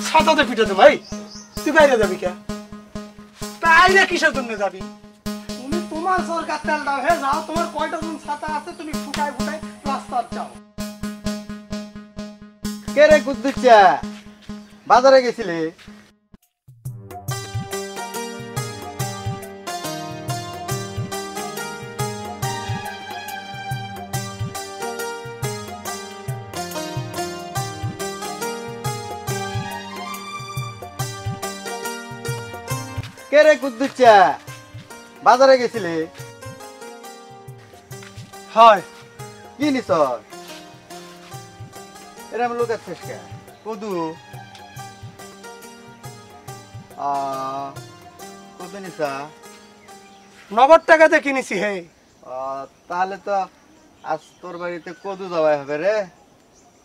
ছাতাতে পিঠে দেবো ভাই। তুই বাইরে যাবি কে? বাইরে কিসের জন্য যাবি? তুমি তোমার সরকার তেল দাও হে, যাও। তোমার কয়টা জন ছাতা আছে তুমি ফুটাই ফুটাই রাস্তার যাও। কে রে কুদ্দুচ্চা, বাজারে গেছিলি? কে রে কুদ্দুচ্চা, বাজারে গেছিলি? হয় কি নিস? এরম লোক আছিস কে? কদু কদু নিসা? নগদ টাকাতে কিনেছি হে। তাহলে তো আজ তোর বাড়িতে কদু জবাই হবে রে,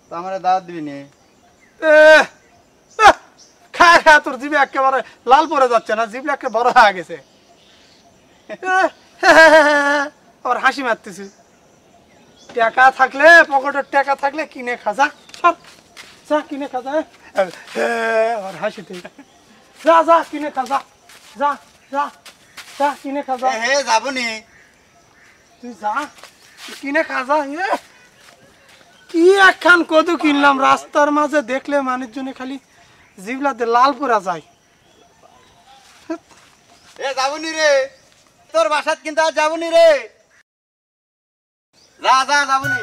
তো আমার দাওয়াত দিবি নি? খা খা, তোর জিভে একেবারে লাল পরে যাচ্ছে না? জিভে একে বড় হয়ে গেছে। আর হাসি মারতেছি। টাকা থাকলে, পকেটের টাকা থাকলে কিনে খাজা, সব যা কিনে খাজা। আর হাসিতে যা যা কিনে খাজা, যা যা যা কিনে খাজা। হে যাবনি, তুই যা কিনে খাজা। কি একখান কদু কিনলাম, রাস্তার মাঝে দেখলে মানুষজনে খালি জিভলাতে লাল পুরা যায়। এ যাবনি রে, তোর বাসাত কিন্তু আজ যাবনি রে। যা যা যাবনি।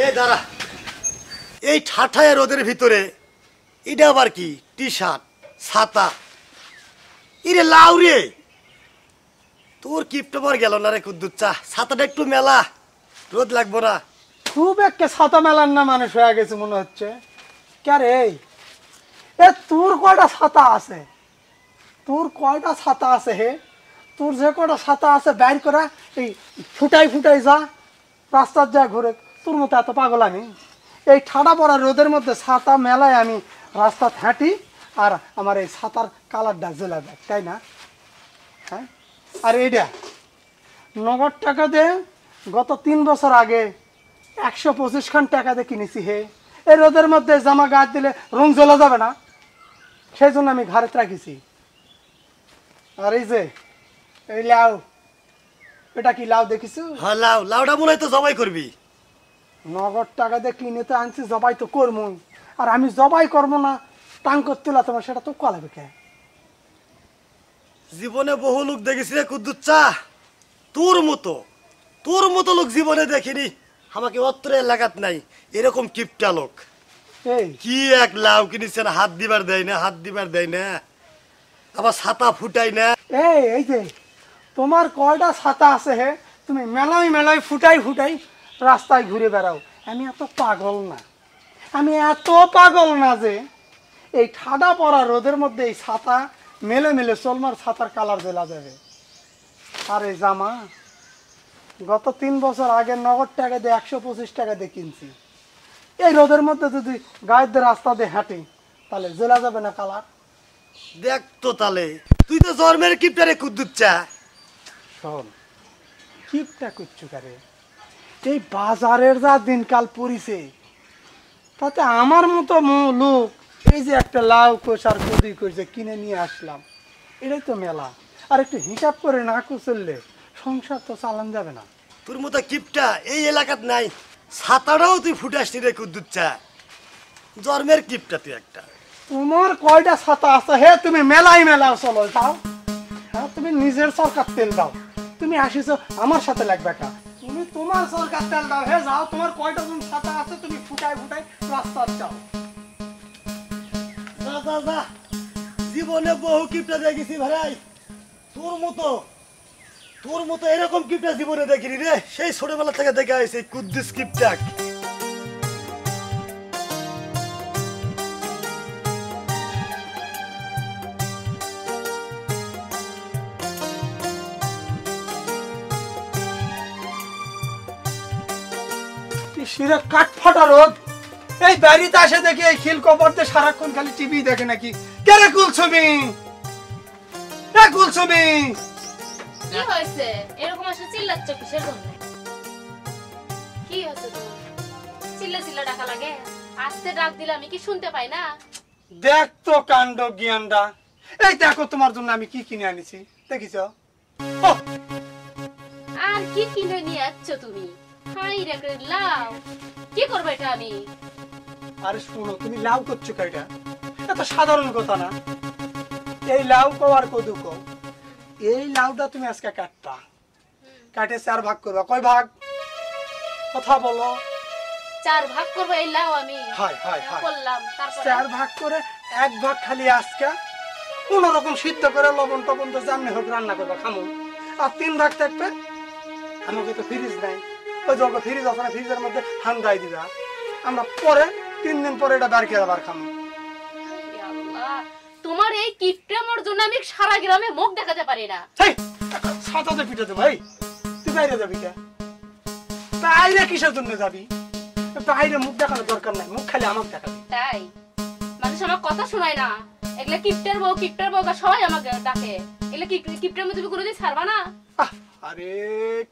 এ দাঁড়া, এই ঠাঠায় রোদের ভিতরে এটা আবার কি? টি শার্ট, ছাতা, ইরে লাউ রে, তোর কিপটবার গেল না রে কুদ্দুচ্চা। ছাতাটা একটু মেলা, রোদ লাগবো না। খুব একটা ছাতা মেলার না মানুষ হয়ে গেছে মনে হচ্ছে। কে রে, এ তোর কয়টা ছাতা আছে? তোর কয়টা ছাতা আছে হে? তোর যে কয়টা ছাতা আছে বাইর করা, এই ফুটাই ফুটাই যা, রাস্তার যা ঘুরে। তোর মতো এত পাগল আমি? এই ঠাডা পড়া রোদের মধ্যে ছাতা মেলায় আমি রাস্তা হাঁটি, আর আমার এই ছাতার কালারটা জ্বলে দেয়, তাই না? হ্যাঁ, আর এইটা নগদ টাকা দে গত 3 বছর আগে 125 খান টাকা দিয়ে কিনেছি হে। এই রোদের মধ্যে জামা গায়ে দিলে রং জ্বলে যাবে না, সেই জন্য আমি ঘরে রাখিছি। আর এই যে এই লাউ, এটা কি লাউ দেখিস? হ্যাঁ লাউ, লাউটা মনে হয় তো জবাই করবি। নগদ টাকা দিয়ে কিনে তো আনছি, জবাই তো করবই। আর আমি জবাই করবো না, টাং করতে তোমার সেটা তো কলাবে কে? জীবনে বহু লোক দেখেছি রে কুদ্দুচ্চা, তোর মতো লোক জীবনে দেখিনি। আমাকে অত্র এলাকাত নাই এরকম কিপটা লোক। এই কি এক লাউ কিনেছেন, হাত দিবার দেয় না, হাত দিবার দেয় না, আবার ছাতা ফুটাই না। এই যে তোমার কয়টা ছাতা আছে হে? তুমি মেলাই মেলাই ফুটাই ফুটাই রাস্তায় ঘুরে বেড়াও। আমি এত পাগল না, আমি এত পাগল না যে এই ঠাডা পড়া রোদের মধ্যে এই ছাতা মেলে মেলে চলমার ছাতার কালার জ্বলা যাবে। আর এই জামা গত 3 বছর আগে নগদ টাকা দিয়ে 125 টাকা দিয়ে কিনছি। এই রোদের মধ্যে যদি গায়ের দিয়ে রাস্তা দিয়ে হাঁটি, তাহলে জ্বলা যাবে না কালার? দেখ তো তালে, তুই তো জন্মের কিপটা রে কুদ্দুচ্চা। শোন, কিপটা করছু কারে? এই বাজারের যা দিনকাল পড়িছে, তাতে আমার মতো লোক এই যে একটা লাউ কোষ আর কদু কোষ কিনে নিয়ে আসলাম, এটাই তো মেলা। আর একটু হিসাব করে না কুচললে সংসার তো চালান যাবে না। তোর মতো কিপটা এই এলাকাত নাই, ছাতাটাও তুই ফুটাসনি রে কুদ্দুচ্চা। জন্মের কিপটা তুই একটা। তোমার কয়টা ছাতা আছে হে? তুমি মেলাই মেলাও চলো যাও। হ্যাঁ, তুমি নিজের সরকার তেল দাও, তুমি আসিছ আমার সাথে লাগবে কা? তুমি তোমার সরকার তেল দাও হে, যাও। তোমার কয়টা জন ছাতা আছে তুমি ফুটাই ফুটাই রাস্তার যাও। যা যা যা, জীবনে বহু কিপটা দেখেছি ভাই। তোর মতো এরকম কিপটা জীবনে দেখিনি রে। সেই ছোটবেলা থেকে দেখা হয়েছে কুদ্দুস কিপটা। শিরে কাঠ ফাটা রোদ, এই বাড়িতে আসে দেখি এই খিল কবরতে সারাক্ষণ খালি টিভি দেখে নাকি। কে রে কুলছবি? এ কুলছবি, কি হয়েছে এরকম আসলে চিল্লাচ্ছ কিসের জন্য? কি হয়েছে তোমার? চিল্লা চিল্লা ডাকা লাগে? আস্তে ডাক দিলে আমি কি শুনতে পাই না? দেখ তো কাণ্ড জ্ঞানটা। এই দেখো তোমার জন্য আমি কি কিনে আনিছি, দেখিস? আর কি কিনে নিয়ে আসছো তুমি? হাই রে লাউ, কি করবে এটা আমি? আরে শোনো, তুমি লাউ করছো কেটা? এটা সাধারণ কথা না। এই লাউ কো আর কদু কো, এই লাউটা তুমি আজকে কাটবা, কাটে 4 ভাগ করবা। কয় ভাগ? কথা বলো। 4 ভাগ করবো এই লাউ আমি? হাই হাই হাই, করলাম। তারপরে 4 ভাগ করে 1 ভাগ খালি আজকে কোন রকম সিদ্ধ করে লবণ টবণ তো জামনে হোক রান্না করবা, খামো। আর 3 ভাগ থাকবে, আমাকে তো ফ্রিজ নাই, ওই যখন ফ্রিজ আছে না, ফ্রিজের মধ্যে ঠান্ডাই দিবা, আমরা পরে 3 দিন পরে এটা বার করে আবার খামো। আল্লাহ, তোমার এই কিপটেমোর জন্য আমি সারা গ্রামে মুখ দেখাতে পারি না। হেই, ছাতাতে পিঠে দেবো। এই তুই বাইরে যাবি কে? বাইরে কিসের জন্য যাবি? বাইরে মুখ দেখানোর দরকার নাই, মুখ খালি আমাকে দেখাবি। তাই মানুষ আমার কথা শোনায় না? এগুলা কিপটের বউ সবাই আমাকে ডাকে। এগুলা কিপটের মধ্যে তুমি কোনোদিন ছাড়বা না? আরে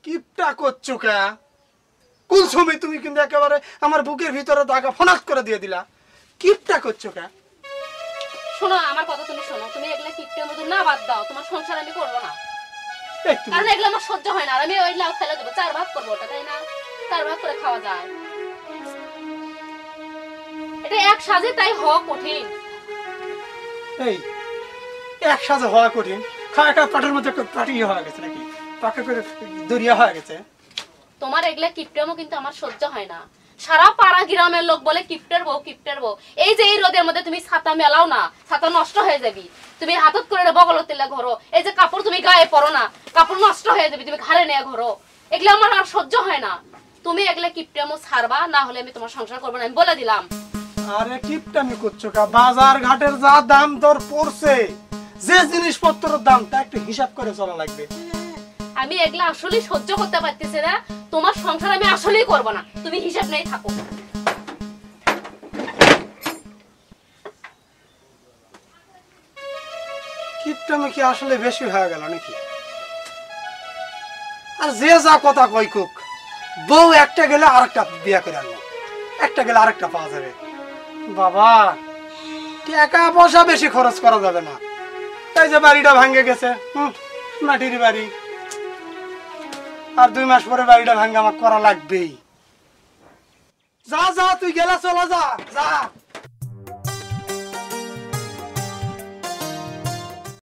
কিপটা করছো কে? কোন সময় তুমি কিন্তু একেবারে আমার বুকের ভিতরে দাগা ফনাক করে দিয়ে দিলা। কিপটা করছো কে? শোনো, আমার কথা তুমি শোনো। তুমি এগুলা কিপটের মধ্যে না বাদ দাও, তোমার সংসার আমি করবো না। এই তুমি- কারণ এগুলো আমার সহ্য হয় না। আর আমি ওই লাউ ফেলে দেবো, 4 ভাগ করবো ওটা, তাই না? 4 ভাগ করে খাওয়া যায়। এটা এক সাজে তাই হওয়া কঠিন। এই একসাথে হওয়া কঠিন? একটা পাটের মধ্যে পাটি হয়ে গেছে নাকি? পাকে করে দরিয়া হয়ে গেছে। তোমার এগুলা কিপটেমও কিন্তু আমার সহ্য হয় না। সারা পাড়া গ্রামের লোক বলে কিপটের বউ, কিপটের বউ। এই যে এই রোদের মধ্যে তুমি ছাতা মেলাও না, ছাতা নষ্ট হয়ে যাবি। তুমি হাতত করে বগল তেলে ঘরো। এই যে কাপড় তুমি গায়ে পরো না, কাপড় নষ্ট হয়ে যাবে, তুমি ঘাড়ে নিয়ে ঘরো। এগুলো আমার আর সহ্য হয় না। তুমি এগুলা কিপটেমও ছাড়বা, না হলে আমি তোমার সংসার করবো না, আমি বলে দিলাম। আরে কিপটামি করছো কা? বাজার ঘাটের যা দাম দর পড়ছে, যে জিনিসপত্রের দাম তা একটু হিসাব করে চলা লাগবে। আমি এগুলা আসলে সহ্য করতে পারতেছি না। তোমার সংসার আমি আসলেই করবো না, তুমি হিসাব নেই থাকো। কিপটামি কি আসলে বেশি হয়ে গেল নাকি? আর যে যা কথা কই কুক, বউ একটা গেলে আরেকটা বিয়ে করে আনবো, একটা গেলে আরেকটা পাওয়া যাবে। বাবা, টাকা পয়সা বেশি খরচ করা যাবে না। এই যে বাড়িটা ভাঙ্গে গেছে, মাটির বাড়ি, আর 2 মাস পরে বাড়িটা ভাঙ্গে আমার করা লাগবেই। যা যা, তুই গেলা চলা যা যা।